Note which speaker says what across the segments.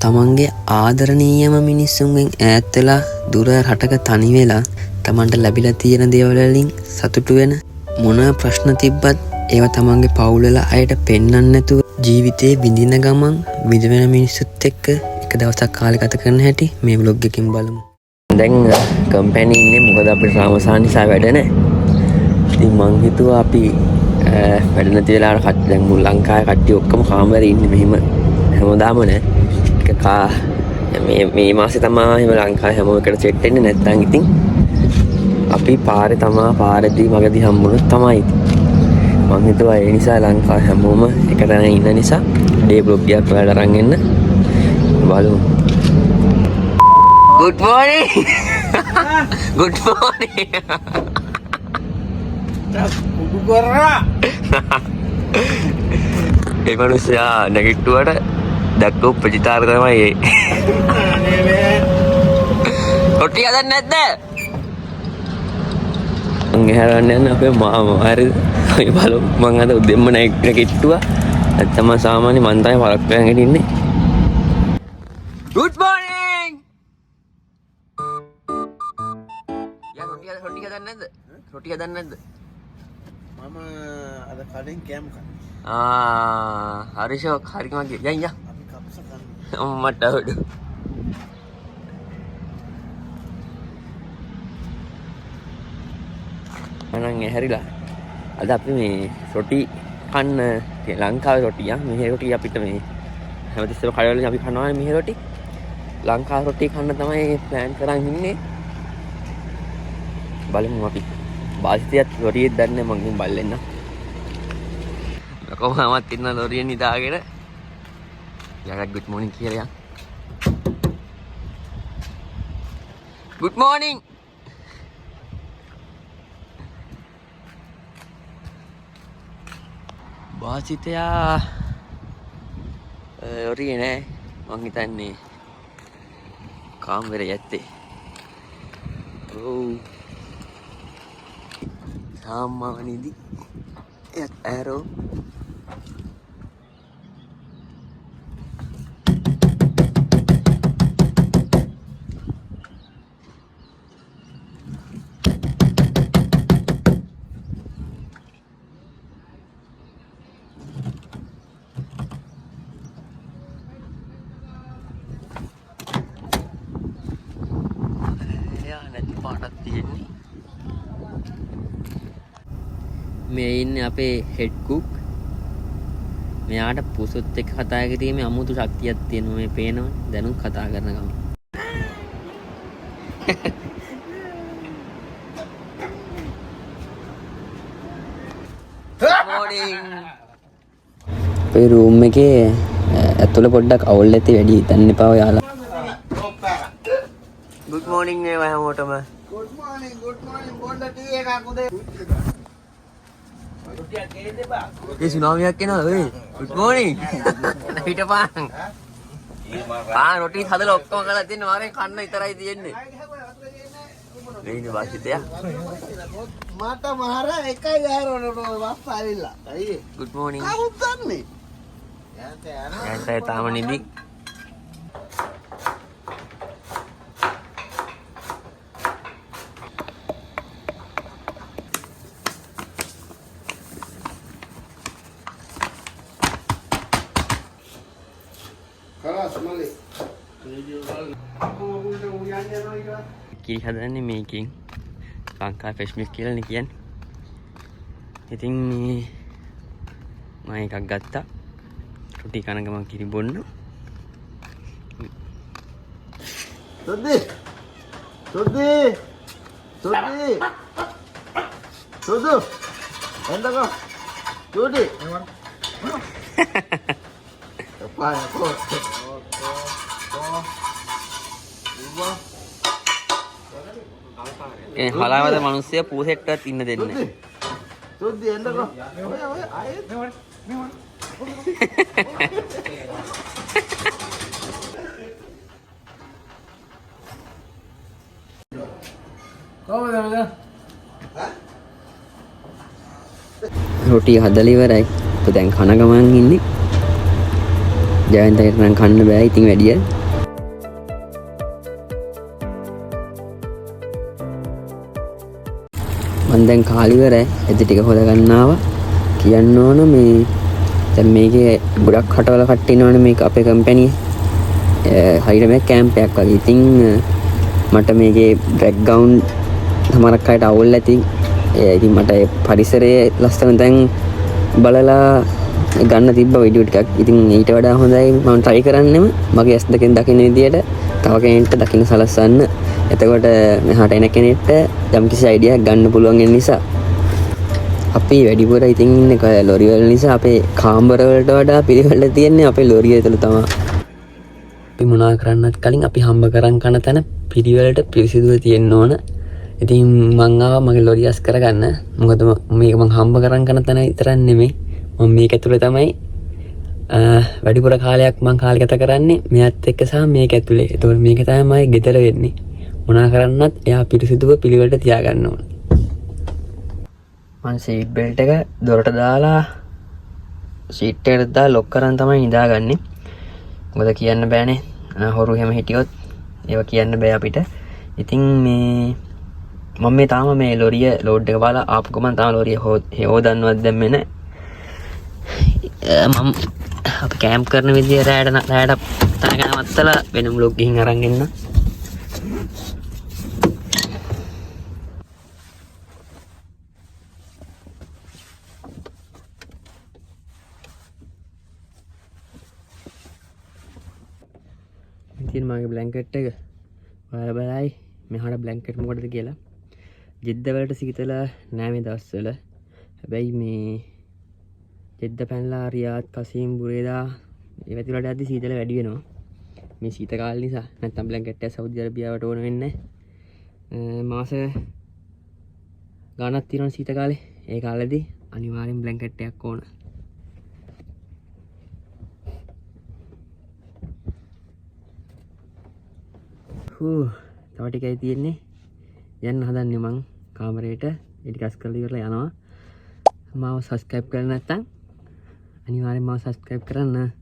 Speaker 1: තමන්ගේ ආදරණීයම මිනිස්සුන්ගෙන් ඈත් වෙලා දුර රටක තනි වෙලා තමන්ට ලැබිලා තියෙන දේවල් වලින් සතුටු වෙන මොන ප්‍රශ්න තිබ්බත් ඒවා තමන්ගේ පවුල් වල අයට පෙන්වන්න නැතුව ජීවිතේ විඳින ගමන් විඳ වෙන මිනිස්සුත් එක්ක එක දවසක් කාලය ගත කරන හැටි මේ vlog එකකින් බලමු. දැන් කම්පැනි ඉන්නේ මොකද අපිට රාමසාන නිසා වැඩ නැහැ. ඉතින් මං හිතුවා අපි වැඩ නැති වෙලාවට දැන් මුල් ලංකාවේ කට්ටිය ඔක්කොම කාමරේ ඉන්නේ මෙහෙම හැමදාම නෑ. මේ මාසේ තමයි එහෙම ලංකාවේ හැමෝම එකට සෙට් වෙන්නේ නැත්නම් ඉතින් අපි පාරේදී මගදී හම්බුනොත් තමයි ඉතින්. මං හිතුවා ඒ නිසා ලංකාවේ හැමෝම එකට ඉන්න නිසා ඩේ බ්ලොග් එකක් ඔයාලට අරන් එන්න බලමු. Good morning. Good morning. ඒ මනුස්සයා නැගිට්ටුවට දැක්ක උපජිතාර තමයි ඒ. රොටි හදන්නේ නැද්ද? මං එහාට යන්න අපේ මාමා හරිද? අපි බලමු. මං අද උදෙන්ම නැගිට්ටුවා. නැත්තම් සාමාන්‍ය මං තමයි වරක් කරගෙන ඉන්නේ. Good morning. යා රොටි හදන්නේ නැද්ද? රොටි හදන්නේ නැද්ද?
Speaker 2: මම අද කලින් කෑම කන්න.
Speaker 1: හරිෂෝ හරි මගේ. යන් යන්.
Speaker 2: අපි කප්ස කන්න.
Speaker 1: මට උඩ. මනන් ඇහැරිලා. අද අපි මේ රොටි කන්න ලංකාවේ රොටිය. මෙහි රොටි අපිට මේ හැමතිස්සෙම කඩවලින් අපි කනවානේ මෙහි රොටි. ලංකාවේ රොටි කන්න තමයි ප්ලෑන් කරන් ඉන්නේ. බලමු අපි. බාසිතියත් ලොරියෙත් දන්නේ මං ගිහින් බලන්න. කොහොමවත් ඉන්න ලොරියෙන් නිදාගෙන. යාට good morning කියලා යන්. Good morning. බාසිතයා ලොරියේ නෑ. මං හිතන්නේ කාමරේ යත්තේ. ඔව්. සාමාන්‍යදී එයත් ඇරෝ නැති පාටක් තියෙන්නේ. මේ ඉන්නේ අපේ හෙඩ් කුක්. මෙයාට පුසුත් එක්ක කතා කිරීමේ අමුතු ශක්තියක් තියෙනවා. මේ පේනවනේ දැනුත් කතා කරන ගමන්. morning. අපේ රූම් එකේ ඇතුළ පොඩ්ඩක් අවුල් ඇති වැඩි හිතන්න එපා ඔයාලා. good morning වේවා හැමෝටම.
Speaker 2: good morning බොන්න ටී එකක් උදේ.
Speaker 1: ඒ සුනාමියක් එනවා ඔය. good morning. හිටපන්. රොටි හදලා ඔක්කොම කරලා තින්නේ මාරේ කන්න විතරයි තියෙන්නේ. වෙයිනේ වාසිතයා.
Speaker 2: මට මාර එකයි ගහරවලු වස් ආවිල්ලා. අයියේ.
Speaker 1: good morning.
Speaker 2: කවුද දන්නේ?
Speaker 1: යාන්තේ තාම නිදි. කිරි හදන්නේ මේකෙන් ලංකා ෆ්‍රෙෂ් මිල්ක් කියලානේ කියන්නේ. ඉතින් මේ මම එකක් ගත්තා. රොටි කන ගමන් කිරි බොන්න.
Speaker 2: සුද්දි සුදු එන්නකෝ චූටි පාය කො
Speaker 1: ඒ හලාවද මිනිස්සු පූසෙට්ටවත් ඉන්න දෙන්නේ නැහැ.
Speaker 2: සුද්දි එන්නකෝ ඔය ආයෙත් මෙවන්න කොහොමද මචං?
Speaker 1: රොටි හදලා ඉවරයි. දැන් කන ගමන් ඉන්නේ. ජයන්තයට නම් කන්න බෑ ඉතින් වැඩිය. මම දැන් කාලිවරයි ඇද ටික හොදගන්නාව කියන්න ඕන මේ දැන් මේකේ ගොඩක් කටවල කට්ටිය ඉන්නවනේ මේක අපේ කම්පැනි හරියට මේ කැම්ප් එකක් වගේ. ඉතින් මට මේකේ බෑග්ග්‍රවුන්ඩ් සමහරක් අයට අවුල් ඇති. ඉතින් මට පරිසරයේ ලස්සන තැන් බලලා ගන්න තිබ්බ වීඩියෝ ටිකක්. ඉතින් ඊට වඩා හොඳයි මම try කරන්නෙම මගේ ඇස් දෙකෙන් දකින්න විදියට තව කෙනෙක්ට දකින්න සලස්සන්න. එතකොට මෙහාට එන කෙනෙක්ට යම්කිසි අයිඩියා එකක් ගන්න පුළුවන් වෙන නිසා අපි වැඩිපුර ඉතින් ඉන්නේ ලොරි වල නිසා අපේ කාමර වලට වඩා පිළිවෙල තියෙන්නේ අපේ ලොරිය තුළ තමයි. අපි මොනවා කරන්නත් කලින් අපි හම්බ කරන් කන තැන පිළිවෙලට පිරිසිදුව තියෙන්න ඕන. ඉතින් මං ආවා මගේ ලොරිය අස් කරගන්න. මොකද මේක මං හම්බ කරන් කන තැන විතරක් නෙමෙයි. මම මේක ඇතුලේ තමයි වැඩිපුර කාලයක් මං කාලය ගත කරන්නේ මෙයත් එක්ක සහ මේක ඇතුලේ. ඒතකොට මේක තමයි ගෙදර වෙන්නේ. මොනවා කරන්නත් එයා පිරිසිදුව පිළිවෙලට තියාගන්න ඕන. මම සීට් බෙල්ට් එක දොරට දාලා සීට් එකට දාලා ලොක් කරන් තමයි නිදාගන්නේ. මොකද කියන්න බෑනේ. හොරු හැම හිටියොත් ඒව කියන්න බෑ අපිට. ඉතින් මේ මම මේ තාම මේ ලොරිය ලෝඩ් එක බාලා ආපු ගමන් තාම ලොරිය හොදන්නවත් දැම්මේ නැහැ. මම අපි කැම්ප් කරන විදිය රැයට තනගෙන මත්තලා වෙන බ්ලොග් ගිහින් අරන් එන්න. ඉතින් මගේ බ්ලැන්කට් එක ඔයාලා බලයි මෙහාට බ්ලැන්කට් මොකටද කියලා. ජෙද්ද වලට සීතල නෑ මේ දවස්වල. හැබැයි මේ ජෙද්ද පැනලා රියාද් කසීම් බුරේදා ඒ වැති වලට යද්දි සීතල වැඩි වෙනවා. මේ සීත කාල නිසා. නැත්නම් බ්ලැන්කට් එක සෞදි අරබියාවට ඕන වෙන්නේ මාස ගාණක් තියෙනවා සීත කාලේ. ඒ කාලෙදී අනිවාර්යෙන් බ්ලැන්කට් එකක් ඕන. තව ටිකයි තියෙන්නේ. යන්න හදන්නේ මං කාමරේට. එඩිටස් කරලා ඉවරලා යනවා. මාව සබ්ස්ක්‍රයිබ් කරලා නැත්නම් අනිවාර්යෙන් මාව සබ්ස්ක්‍රයිබ් කරන්න.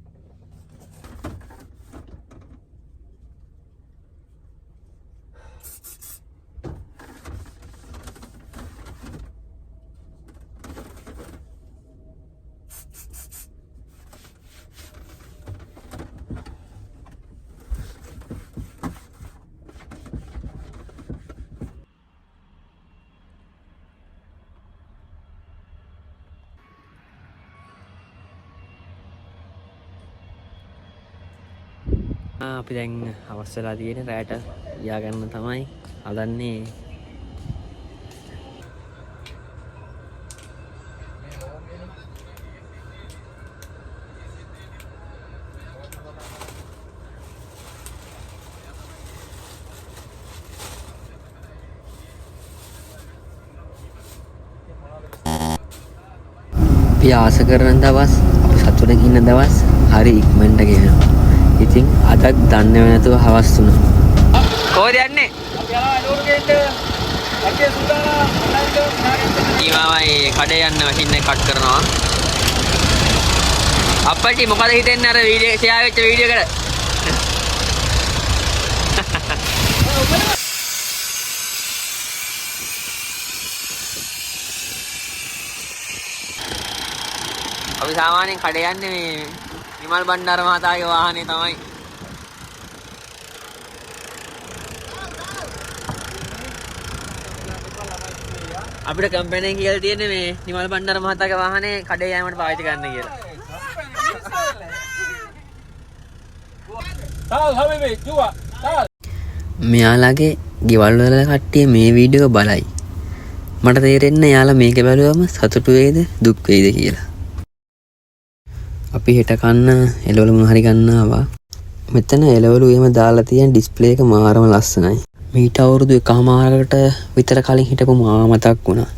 Speaker 1: අපි දැන් අවස් වෙලා තියෙන රැට යා ගන්න තමයි හදන්නේ. අපි ආස කරන දවස් අපි සතුටින් ඉන්න දවස් හරි ඉක්මනට ගෙවෙනවා. ඉතින් අදත් දන්නේ නැතුව හවස් තුනා. කොහෙද යන්නේ? අපි යනවා ලෝඩ් ගේට් කඩේ සුදාලා ඊමමයි කඩේ යන්න මැෂින් එක කට් කරනවා. අප්පටි මොකද හිතෙන්නේ අර වීඩියෝ ෂෙයා වෙච්ච වීඩියෝ එකට? අපි සාමාන්‍යයෙන් කඩේ යන්නේ මේ විමල් බණ්ඩාර මහතාගේ වාහනේ තමයි. අපිට කම්පැනියෙන් කියලා තියෙන්නේ මේ විමල් බණ්ඩාර මහතාගේ වාහනේ කඩේ යෑමට පාවිච්චි කරන්න කියලා. මෙයාලගේ ගෙවල් වල කට්ටිය මේ වීඩියෝ බලයි. මට තේරෙන්නේ යාලා මේක බැලුවම සතුටු වේද දුක් වේද කියලා. අපි හෙට කන්න එළවලු මොන හරි ගන්නවා. මෙතන එළවලු එහෙම දාලා තියෙන ඩිස්ප්ලේ එක මාරම ලස්සනයි. මීට අවුරුදු 1කමාරකට විතර කලින් හිටපු මාව මතක් වුණා.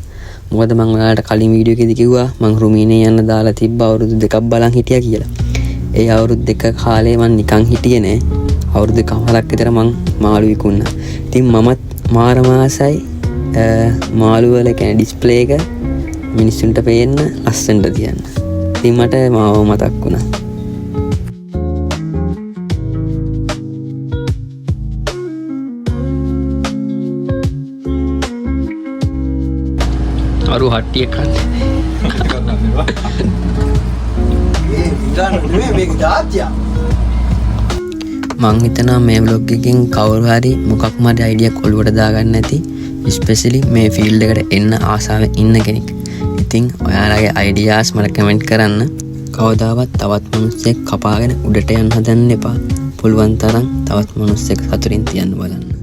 Speaker 1: මොකද මම ඔයාලට කලින් වීඩියෝ එකේදී කිව්වා මං රුමීනිය යන්න දාලා තිබ්බ අවුරුදු 2ක් බලන් හිටියා කියලා. ඒ අවුරුදු 2 කාලේ මං නිකන් හිටියේ නෑ. අවුරුදු 1කමාරක් විතර මං මාළු විකුණා. ඉතින් මමත් මාරම ආසයි මාළු වල කියන්නේ ඩිස්ප්ලේ එක මිනිස්සුන්ට පේන්න ලස්සනට තියන්න. ඉතින් මට මාව මතක් වුණා. මරු හට්ටිය කන්නේ. මං හිතනවා මේ vlog එකෙන් කවුරු හරි මොකක් මරි අයිඩියක් ඔලුවට දාගන්න නැති ස්පෙෂලි මේ ෆීල්ඩ් එකට එන්න ආසාවෙන් ඉන්න කෙනෙක්. ඉතින් ඔයාලගේ අයිඩියාස් මට කමෙන්ට් කරන්න. කවදාවත් තවත් මිනිස්සෙක් කපාගෙන උඩට යන්න හදන්න එපා. පුළුවන් තරම් තවත් මිනිස්සෙක් සතුටින් තියන්න බලන්න.